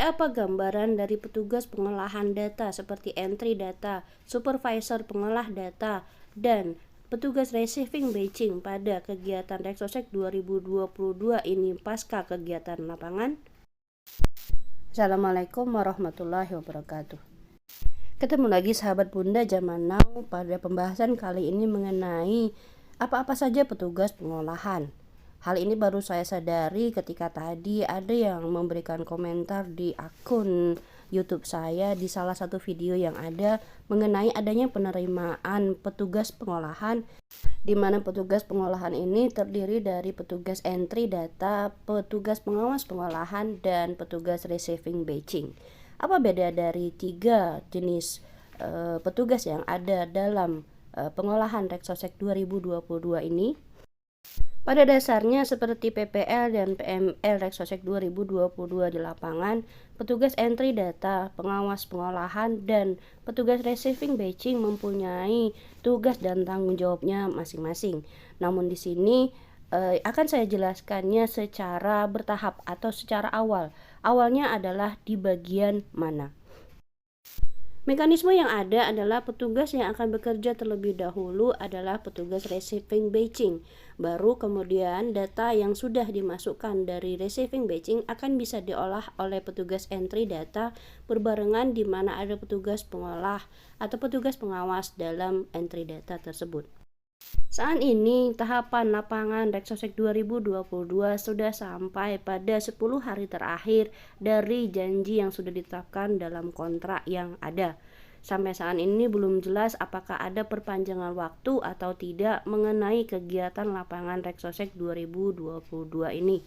apa gambaran dari petugas pengolahan data seperti entry data, supervisor pengolah data, dan petugas receiving batching pada kegiatan Reksosek 2022 ini pasca kegiatan lapangan? Assalamualaikum warahmatullahi wabarakatuh. Ketemu lagi sahabat Bunda Zaman Now pada pembahasan kali ini mengenai apa-apa saja petugas pengolahan. Hal ini baru saya sadari ketika tadi ada yang memberikan komentar di akun YouTube saya di salah satu video yang ada mengenai adanya penerimaan petugas pengolahan, di mana petugas pengolahan ini terdiri dari petugas entry data, petugas pengawas pengolahan, dan petugas receiving batching. Apa beda dari tiga jenis petugas yang ada dalam pengolahan Reksosek 2022 ini? Pada dasarnya seperti PPL dan PML Reksosek 2022 di lapangan, petugas entry data, pengawas pengolahan, dan petugas receiving batching mempunyai tugas dan tanggung jawabnya masing-masing. Namun di sini akan saya jelaskannya secara bertahap atau secara awal. Awalnya adalah di bagian mana. Mekanisme yang ada adalah petugas yang akan bekerja terlebih dahulu adalah petugas receiving batching. Baru kemudian data yang sudah dimasukkan dari receiving batching akan bisa diolah oleh petugas entry data berbarengan di mana ada petugas pengolah atau petugas pengawas dalam entry data tersebut. Saat ini tahapan lapangan Reksosek 2022 sudah sampai pada 10 hari terakhir dari janji yang sudah ditetapkan dalam kontrak yang ada. Sampai saat ini belum jelas apakah ada perpanjangan waktu atau tidak mengenai kegiatan lapangan Reksosek 2022 ini.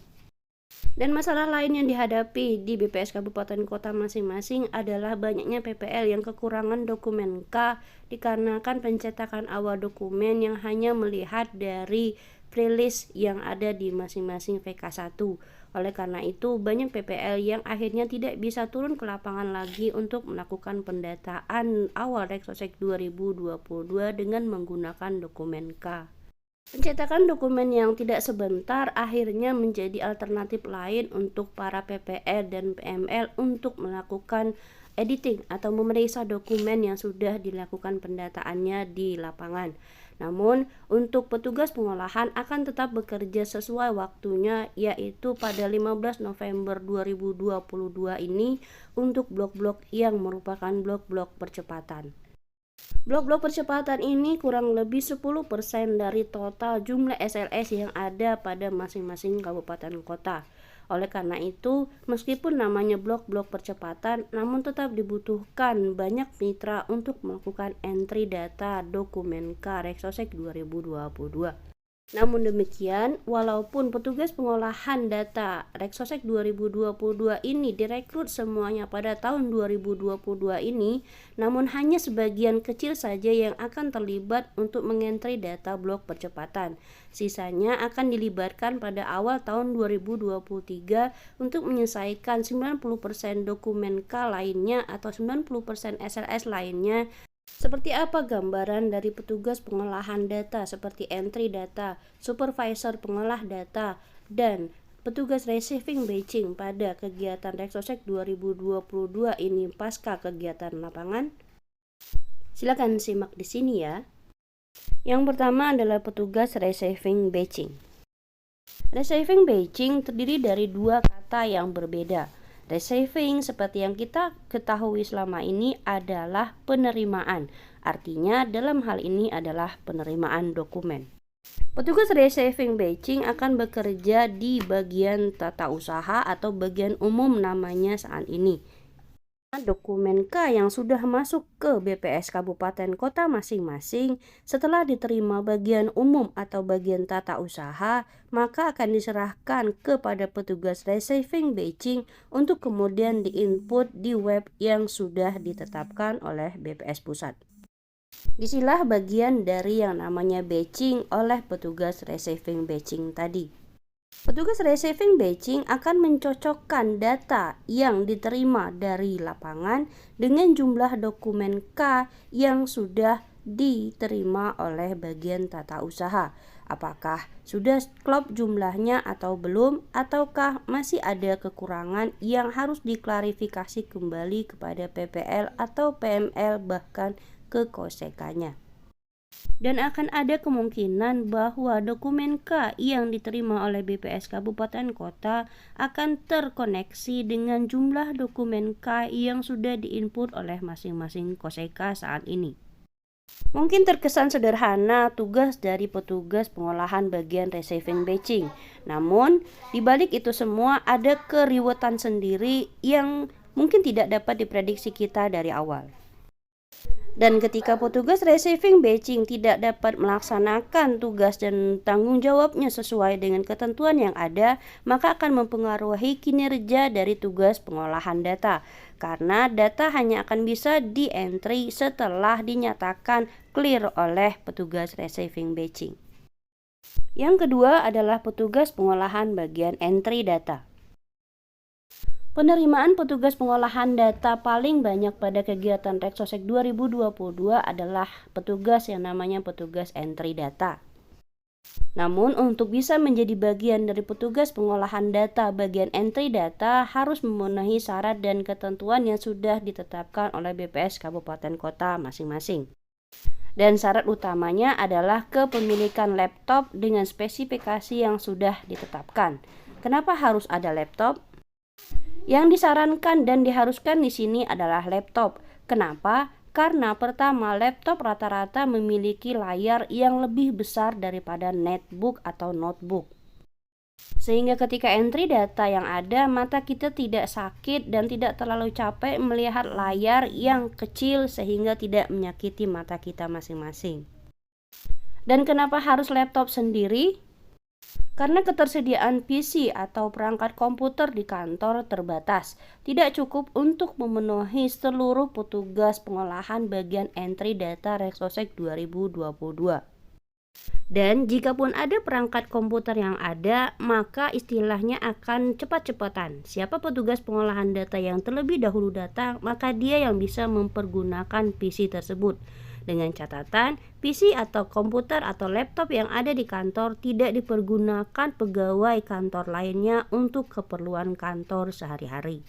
Dan masalah lain yang dihadapi di BPS Kabupaten Kota masing-masing adalah banyaknya PPL yang kekurangan dokumen K dikarenakan pencetakan awal dokumen yang hanya melihat dari pre-list yang ada di masing-masing VK1. Oleh karena itu, banyak PPL yang akhirnya tidak bisa turun ke lapangan lagi untuk melakukan pendataan awal Reksosek 2022 dengan menggunakan dokumen K. Pencetakan dokumen yang tidak sebentar akhirnya menjadi alternatif lain untuk para PPL dan PML untuk melakukan editing atau memeriksa dokumen yang sudah dilakukan pendataannya di lapangan. Namun, untuk petugas pengolahan akan tetap bekerja sesuai waktunya, yaitu pada 15 November 2022 ini untuk blok-blok yang merupakan blok-blok percepatan. Blok-blok percepatan ini kurang lebih 10% dari total jumlah SLS yang ada pada masing-masing kabupaten kota. Oleh karena itu, meskipun namanya blok-blok percepatan, namun tetap dibutuhkan banyak mitra untuk melakukan entry data dokumen K Reksosek 2022. Namun demikian, walaupun petugas pengolahan data Reksosek 2022 ini direkrut semuanya pada tahun 2022 ini, namun hanya sebagian kecil saja yang akan terlibat untuk mengentry data blok percepatan. Sisanya akan dilibatkan pada awal tahun 2023 untuk menyelesaikan 90% dokumen K lainnya atau 90% SLS lainnya. Seperti apa gambaran dari petugas pengolahan data seperti entry data, supervisor pengolah data, dan petugas receiving batching pada kegiatan Reksosek 2022 ini pasca kegiatan lapangan? Silakan simak di sini ya. Yang pertama adalah petugas receiving batching. Receiving batching terdiri dari dua kata yang berbeda. Receiving seperti yang kita ketahui selama ini adalah penerimaan. Artinya dalam hal ini adalah penerimaan dokumen. Petugas receiving batching akan bekerja di bagian tata usaha atau bagian umum namanya saat ini. Dokumen K yang sudah masuk ke BPS Kabupaten Kota masing-masing setelah diterima bagian umum atau bagian tata usaha, maka akan diserahkan kepada petugas receiving batching untuk kemudian diinput di web yang sudah ditetapkan oleh BPS Pusat. Disinilah bagian dari yang namanya batching oleh petugas receiving batching tadi. Petugas receiving batching akan mencocokkan data yang diterima dari lapangan dengan jumlah dokumen K yang sudah diterima oleh bagian tata usaha. Apakah sudah klop jumlahnya atau belum, ataukah masih ada kekurangan yang harus diklarifikasi kembali kepada PPL atau PML bahkan ke kosekanya. Dan akan ada kemungkinan bahwa dokumen K yang diterima oleh BPS Kabupaten Kota akan terkoneksi dengan jumlah dokumen K yang sudah diinput oleh masing-masing koseka saat ini. Mungkin terkesan sederhana tugas dari petugas pengolahan bagian receiving batching. Namun, di balik itu semua ada keriwetan sendiri yang mungkin tidak dapat diprediksi kita dari awal. Dan ketika petugas receiving batching tidak dapat melaksanakan tugas dan tanggung jawabnya sesuai dengan ketentuan yang ada, maka akan mempengaruhi kinerja dari tugas pengolahan data. Karena data hanya akan bisa di-entry setelah dinyatakan clear oleh petugas receiving batching. Yang kedua adalah petugas pengolahan bagian entry data. Penerimaan petugas pengolahan data paling banyak pada kegiatan Reksosek 2022 adalah petugas yang namanya petugas entry data. Namun untuk bisa menjadi bagian dari petugas pengolahan data bagian entry data harus memenuhi syarat dan ketentuan yang sudah ditetapkan oleh BPS Kabupaten Kota masing-masing. Dan syarat utamanya adalah kepemilikan laptop dengan spesifikasi yang sudah ditetapkan. Kenapa harus ada laptop? Yang disarankan dan diharuskan di sini adalah laptop. Kenapa? Karena pertama, laptop rata-rata memiliki layar yang lebih besar daripada netbook atau notebook. Sehingga ketika entry data yang ada, mata kita tidak sakit dan tidak terlalu capek melihat layar yang kecil sehingga tidak menyakiti mata kita masing-masing. Dan kenapa harus laptop sendiri? Karena ketersediaan PC atau perangkat komputer di kantor terbatas, tidak cukup untuk memenuhi seluruh petugas pengolahan bagian entry data Reksosek 2022. Dan jikapun ada perangkat komputer yang ada, maka istilahnya akan cepat-cepatan. Siapa petugas pengolahan data yang terlebih dahulu datang, maka dia yang bisa mempergunakan PC tersebut. Dengan catatan, PC atau komputer atau laptop yang ada di kantor tidak dipergunakan pegawai kantor lainnya untuk keperluan kantor sehari-hari.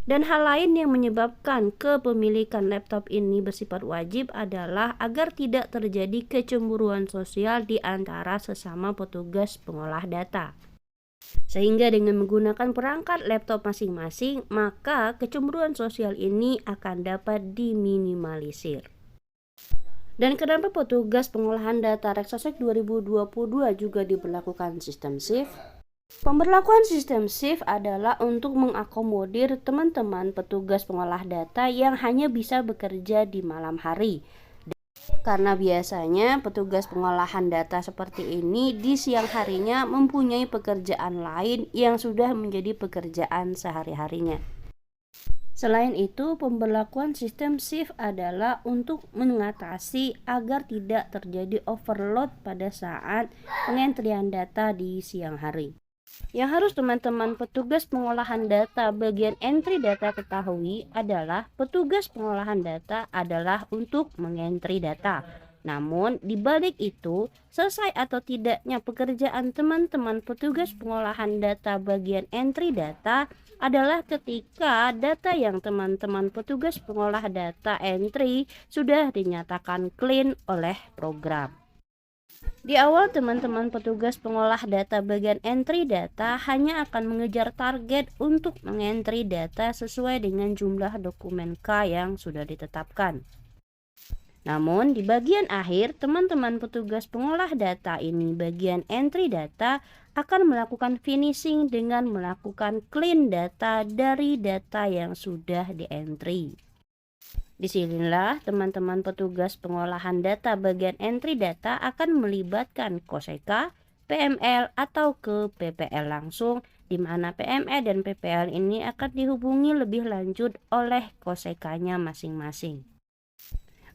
Dan hal lain yang menyebabkan kepemilikan laptop ini bersifat wajib adalah agar tidak terjadi kecemburuan sosial di antara sesama petugas pengolah data. Sehingga dengan menggunakan perangkat laptop masing-masing, maka kecemburuan sosial ini akan dapat diminimalisir. Dan kenapa petugas pengolahan data Reksosek 2022 juga diberlakukan sistem shift? Pemberlakuan sistem shift adalah untuk mengakomodir teman-teman petugas pengolah data yang hanya bisa bekerja di malam hari. Karena biasanya petugas pengolahan data seperti ini di siang harinya mempunyai pekerjaan lain yang sudah menjadi pekerjaan sehari-harinya. Selain itu, pemberlakuan sistem shift adalah untuk mengatasi agar tidak terjadi overload pada saat pengentrian data di siang hari. Yang harus teman-teman petugas pengolahan data bagian entry data ketahui adalah petugas pengolahan data adalah untuk mengentry data. Namun, di balik itu, selesai atau tidaknya pekerjaan teman-teman petugas pengolahan data bagian entry data adalah ketika data yang teman-teman petugas pengolah data entry sudah dinyatakan clean oleh program. Di awal, teman-teman petugas pengolah data bagian entry data hanya akan mengejar target untuk mengentry data sesuai dengan jumlah dokumen K yang sudah ditetapkan. Namun di bagian akhir, teman-teman petugas pengolah data ini bagian entry data akan melakukan finishing dengan melakukan clean data dari data yang sudah di-entry. Disinilah teman-teman petugas pengolahan data bagian entry data akan melibatkan koseka, PML atau ke PPL langsung, di mana PML dan PPL ini akan dihubungi lebih lanjut oleh kosekanya masing-masing.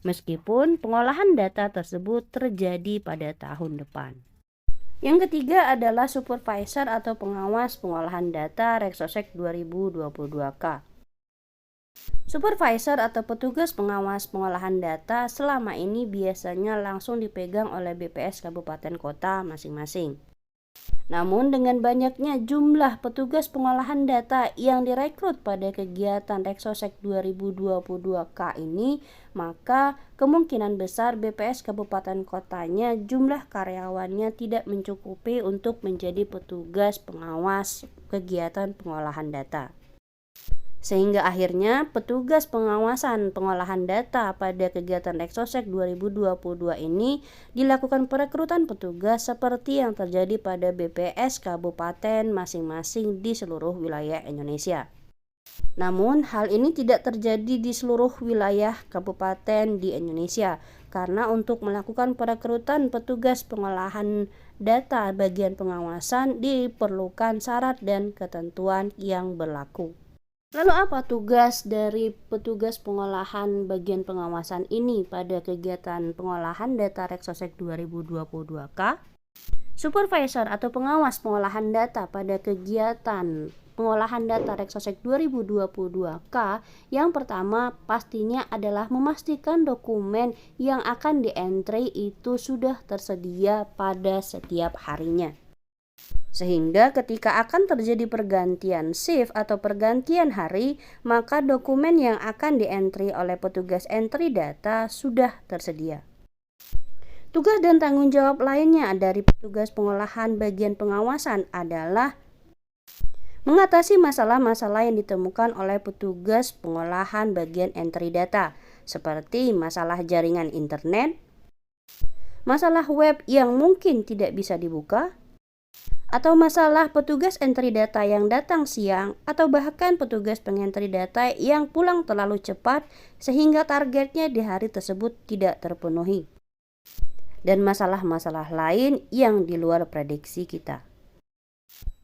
Meskipun pengolahan data tersebut terjadi pada tahun depan. Yang ketiga adalah supervisor atau pengawas pengolahan data Reksosek 2022K. Supervisor atau petugas pengawas pengolahan data selama ini biasanya langsung dipegang oleh BPS kabupaten kota masing-masing. Namun dengan banyaknya jumlah petugas pengolahan data yang direkrut pada kegiatan Reksosek 2022K ini, maka kemungkinan besar BPS kabupaten kotanya jumlah karyawannya tidak mencukupi untuk menjadi petugas pengawas kegiatan pengolahan data. Sehingga akhirnya petugas pengawasan pengolahan data pada kegiatan Reksosek 2022 ini dilakukan perekrutan petugas seperti yang terjadi pada BPS kabupaten masing-masing di seluruh wilayah Indonesia. Namun hal ini tidak terjadi di seluruh wilayah kabupaten di Indonesia karena untuk melakukan perekrutan petugas pengolahan data bagian pengawasan diperlukan syarat dan ketentuan yang berlaku. Lalu apa tugas dari petugas pengolahan bagian pengawasan ini pada kegiatan pengolahan data Reksosek 2022K? Supervisor atau pengawas pengolahan data pada kegiatan pengolahan data Reksosek 2022K yang pertama pastinya adalah memastikan dokumen yang akan di-entry itu sudah tersedia pada setiap harinya. Sehingga ketika akan terjadi pergantian shift atau pergantian hari, maka dokumen yang akan di-entry oleh petugas entry data sudah tersedia. Tugas dan tanggung jawab lainnya dari petugas pengolahan bagian pengawasan adalah mengatasi masalah-masalah yang ditemukan oleh petugas pengolahan bagian entry data, seperti masalah jaringan internet, masalah web yang mungkin tidak bisa dibuka, atau masalah petugas entry data yang datang siang, atau bahkan petugas pengentry data yang pulang terlalu cepat sehingga targetnya di hari tersebut tidak terpenuhi, dan masalah-masalah lain yang di luar prediksi kita.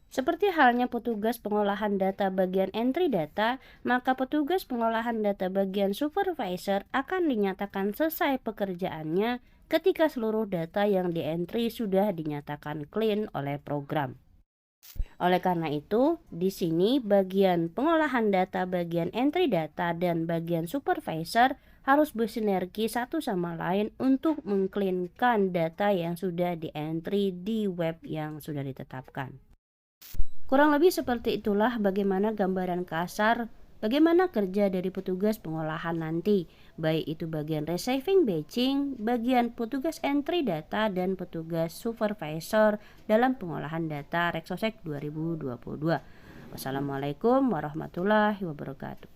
Seperti halnya petugas pengolahan data bagian entry data, maka petugas pengolahan data bagian supervisor akan dinyatakan selesai pekerjaannya ketika seluruh data yang di-entry sudah dinyatakan clean oleh program. Oleh karena itu, di sini bagian pengolahan data bagian entry data dan bagian supervisor harus bersinergi satu sama lain untuk mengcleankan data yang sudah di-entry di web yang sudah ditetapkan. Kurang lebih seperti itulah bagaimana gambaran kasar bagaimana kerja dari petugas pengolahan nanti, baik itu bagian receiving batching, bagian petugas entry data, dan petugas supervisor dalam pengolahan data Reksosek 2022. Wassalamualaikum warahmatullahi wabarakatuh.